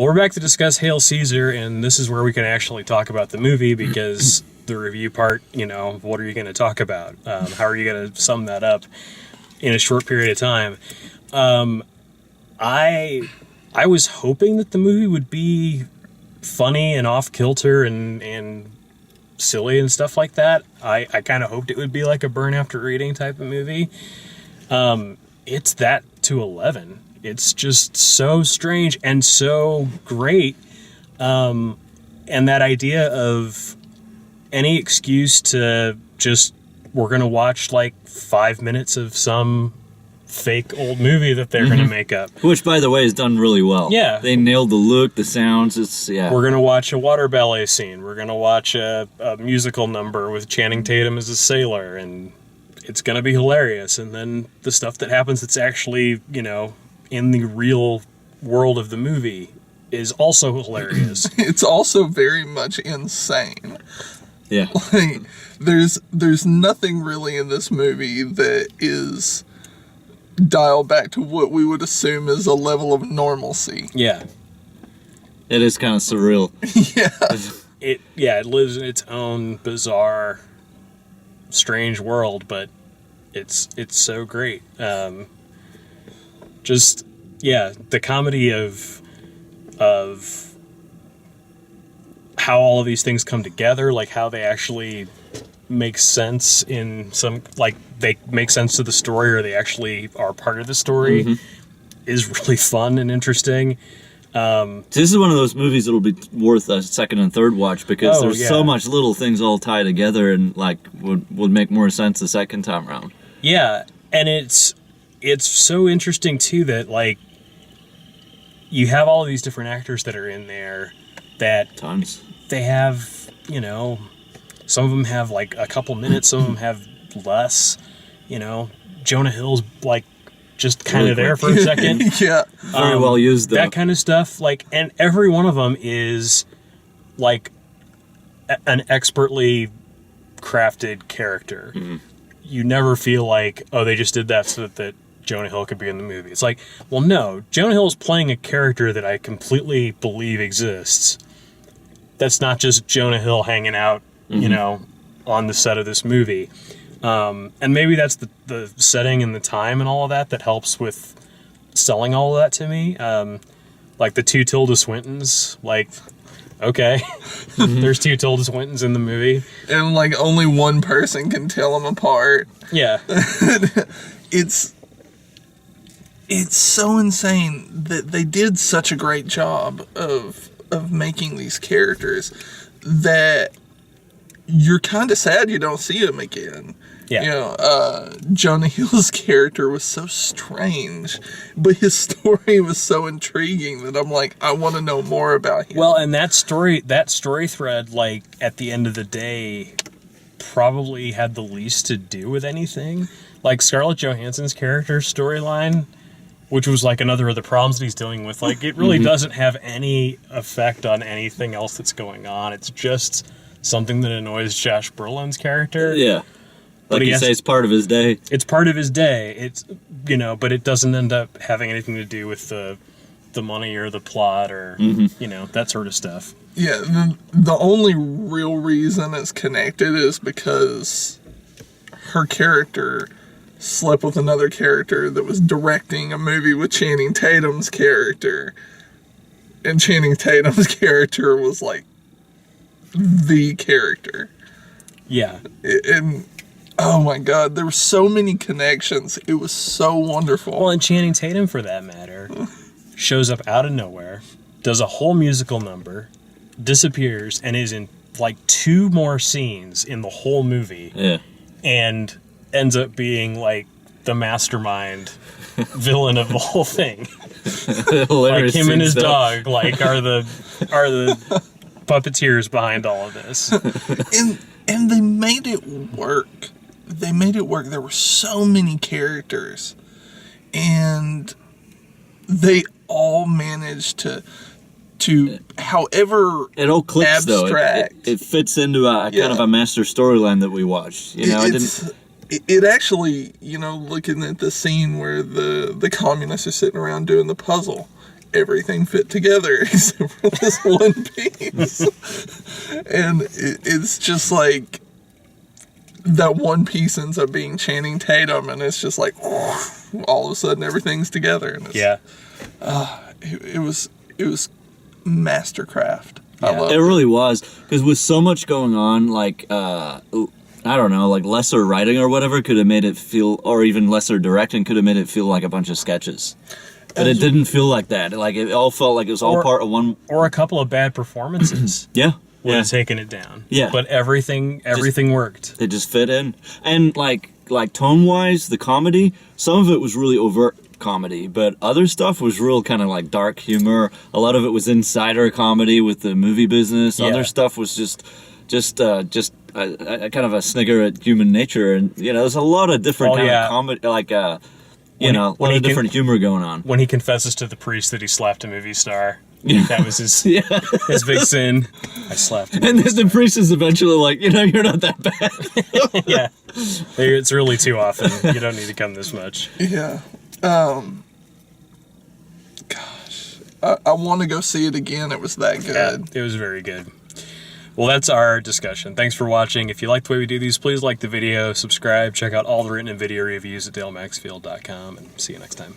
Well, we're back to discuss Hail Caesar, and this is where we can actually talk about the movie because the review part, what are you going to talk about? How are you going to sum that up in a short period of time? I was hoping that the movie would be funny and off kilter and silly and stuff like that. I kind of hoped it would be like a burn after reading type of movie. It's that to 11. It's just so strange and so great. And that idea of any excuse to just, we're going to watch like 5 minutes of some fake old movie that they're going to make up. Which, by the way, is done really well. Yeah. They nailed the look, the sounds. We're going to watch a water ballet scene. We're going to watch a musical number with Channing Tatum as a sailor, and it's going to be hilarious. And then the stuff that happens that's actually, in the real world of the movie is also hilarious. It's also very much insane. Yeah. Like, there's nothing really in this movie that is dialed back to what we would assume is a level of normalcy. Yeah. It is kind of surreal. Yeah. It lives in its own bizarre, strange world, but it's so great. The comedy of how all of these things come together, like how they actually make sense in some, like they make sense to the story or they actually are part of the story, is really fun and interesting. This is one of those movies that'll be worth a second and third watch because there's so much little things all tie together and like would make more sense the second time around. Yeah, and it's so interesting too that like you have all of these different actors that are in there that Tons. They have, some of them have like a couple minutes, some of them have less, Jonah Hill's like just kind of there for a second. Yeah. Very well used though. That kind of stuff, like, and every one of them is like an expertly crafted character. You never feel like, oh, they just did that so that Jonah Hill could be in the movie. It's like, well, no, Jonah Hill is playing a character that I completely believe exists. That's not just Jonah Hill hanging out, on the set of this movie. And maybe that's the setting and the time and all of that helps with selling all of that to me. Like the two Tilda Swintons, like, okay, there's two Tilda Swintons in the movie. And like only one person can tell them apart. Yeah. It's so insane that they did such a great job of making these characters that you're kind of sad you don't see them again. Yeah. Jonah Hill's character was so strange, but his story was so intriguing that I'm like, I want to know more about him. Well, and that story thread, like, at the end of the day, probably had the least to do with anything. Like, Scarlett Johansson's character storyline, which was like another of the problems that he's dealing with, like, it really doesn't have any effect on anything else that's going on. It's just something that annoys Josh Brolin's character. Yeah. Like you say, it's part of his day. It's part of his day. It's, but it doesn't end up having anything to do with the money or the plot or, that sort of stuff. Yeah, the only real reason it's connected is because her character slept with another character that was directing a movie with Channing Tatum's character. And Channing Tatum's character was like the character. Yeah. And oh my God, there were so many connections. It was so wonderful. Well, and Channing Tatum, for that matter, shows up out of nowhere, does a whole musical number, disappears, and is in like 2 more scenes in the whole movie. Yeah. And ends up being like the mastermind villain of the whole thing. Like him and his dog, like are the puppeteers behind all of this. And they made it work. There were so many characters, and they all managed to however it all clicks abstract. Though. It fits into a kind of a master storyline that we watched. It actually, looking at the scene where the communists are sitting around doing the puzzle, everything fit together except for this one piece. And it's just like that one piece ends up being Channing Tatum, and it's just like all of a sudden everything's together. And it's, it was mastercraft. I loved It really was, because with so much going on, like I don't know, like lesser writing or whatever could have made it feel, or even lesser directing could have made it feel like a bunch of sketches. But it didn't feel like that. Like it all felt like it was all part of one. Or a couple of bad performances. Yeah. Would have taken it down. Yeah. But everything worked. They just fit in, and like tone wise, the comedy, some of it was really overt comedy, but other stuff was real kind of like dark humor. A lot of it was insider comedy with the movie business. Yeah. Other stuff was just a kind of a snigger at human nature, and there's a lot of different kind of comedy, like a lot of different humor going on. When he confesses to the priest that he slapped a movie star. Yeah. That was his his big sin. I slapped him. And then the priest is eventually like, you're not that bad. Yeah. It's really too often. You don't need to come this much. Yeah. Gosh. I want to go see it again. It was that good. Yeah, it was very good. Well, that's our discussion. Thanks for watching. If you like the way we do these, please like the video, subscribe, check out all the written and video reviews at dalemaxfield.com, and see you next time.